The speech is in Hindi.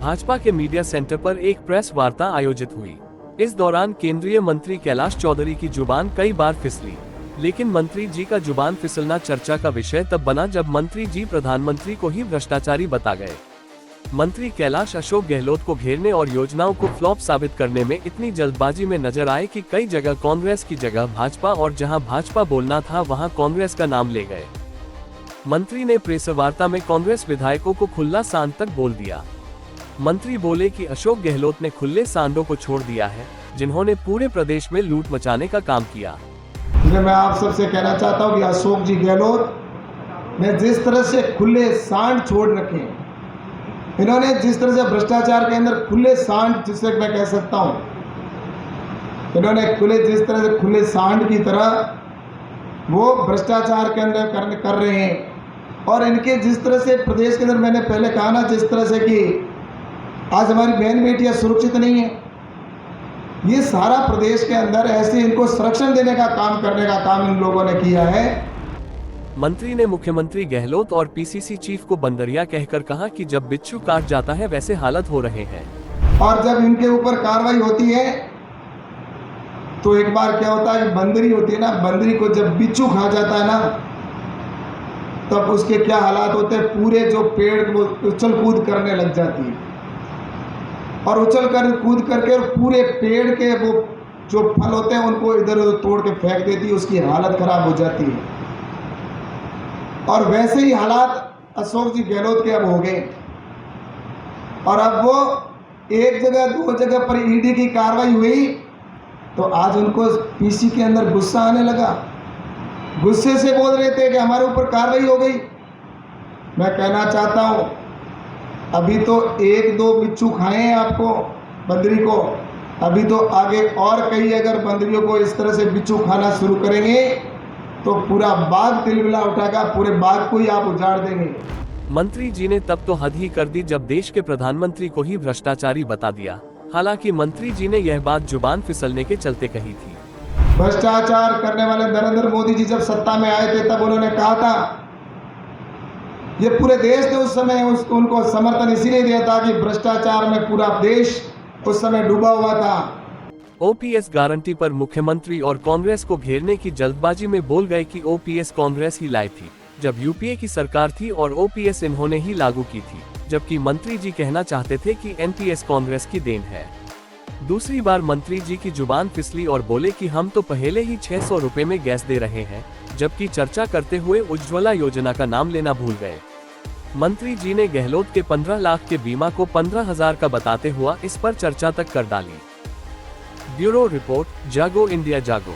भाजपा के मीडिया सेंटर पर एक प्रेस वार्ता आयोजित हुई। इस दौरान केंद्रीय मंत्री कैलाश चौधरी की जुबान कई बार फिसली, लेकिन मंत्री जी का जुबान फिसलना चर्चा का विषय तब बना जब मंत्री जी प्रधानमंत्री को ही भ्रष्टाचारी बता गए। मंत्री कैलाश अशोक गहलोत को घेरने और योजनाओं को फ्लॉप साबित करने में इतनी जल्दबाजी में नजर आए कि कई जगह कांग्रेस की जगह भाजपा और जहां भाजपा बोलना था वहां कांग्रेस का नाम ले गए। मंत्री ने प्रेस वार्ता में कांग्रेस विधायकों को खुला सांड तक बोल दिया। मंत्री बोले कि अशोक गहलोत ने खुले सांडों को छोड़ दिया है, जिन्होंने पूरे प्रदेश में लूट मचाने का काम किया। मैं आप सबसे कहना चाहता हूं कि अशोक जी गहलोत ने जिस तरह से खुले सांड छोड़ रखे, इन्होंने जिस तरह से भ्रष्टाचार के अंदर खुले सांड, जिसे मैं कह सकता हूं, इन्होंने जिस तरह से खुले सांड की तरह वो भ्रष्टाचार के अंदर कर रहे हैं। और इनके जिस तरह से प्रदेश के अंदर, मैंने पहले कहा ना, जिस तरह से कि आज हमारी बहन बेटियां सुरक्षित नहीं है, ये सारा प्रदेश के अंदर ऐसे इनको संरक्षण देने का काम करने का काम इन लोगों ने किया है। मंत्री ने मुख्यमंत्री गहलोत और पीसीसी चीफ को बंदरिया कहकर कहा कि जब बिच्छू काट जाता है वैसे हालत हो रहे हैं। और जब इनके ऊपर कार्रवाई होती है तो एक बार क्या होता है कि बंदरी होती है ना, बंदरी को जब बिच्छू खा जाता है ना, तब उसके क्या हालात होते हैं, पूरे जो पेड़ वो उछल कूद करने लग जाती है और उछल कर कूद करके पूरे पेड़ के वो जो फल होते हैं उनको इधर उधर तोड़ के फेंक देती है, उसकी हालत खराब हो जाती है। और वैसे ही हालात अशोक जी गहलोत के अब हो गए और अब वो एक जगह दो जगह पर ईडी की कार्रवाई हुई तो आज उनको पीसी के अंदर गुस्सा आने लगा। गुस्से से बोल रहे थे कि हमारे ऊपर कार्रवाई हो गई। मैं कहना चाहता हूँ, अभी तो एक दो बिच्छू खाए हैं आपको, बंदरी को, अभी तो आगे और कई अगर बंदरियों को इस तरह से बिच्छू खाना शुरू करेंगे तो पूरा बाग तिलमिला उठाएगा, पूरे बाग को ही आप उजाड़ देंगे। मंत्री जी ने तब तो हद ही कर दी जब देश के प्रधानमंत्री को ही भ्रष्टाचारी बता दिया। हालांकि मंत्री जी ने यह बात जुबान फिसलने के चलते कही थी। भ्रष्टाचार करने वाले नरेंद्र मोदी जी जब सत्ता में आए थे तब उन्होंने कहा था, ये पूरे देश ने उस समय उनको समर्थन इसीलिए दिया था कि भ्रष्टाचार में पूरा देश उस समय डूबा हुआ था। ओपीएस गारंटी पर मुख्यमंत्री और कांग्रेस को घेरने की जल्दबाजी में बोल गए कि ओपीएस कांग्रेस ही लाई थी जब यूपीए की सरकार थी और ओपीएस इन्होंने ही लागू की थी, जबकि मंत्री जी कहना चाहते थे कि एनपीएस कांग्रेस की देन है। दूसरी बार मंत्री जी की जुबान फिसली और बोले कि हम तो पहले ही 600 रुपए में गैस दे रहे हैं, जबकि चर्चा करते हुए उज्ज्वला योजना का नाम लेना भूल गए। मंत्री जी ने गहलोत के 15 लाख के बीमा को 15,000 का बताते हुआ इस पर चर्चा तक कर डाली। ब्यूरो रिपोर्ट, जागो इंडिया जागो।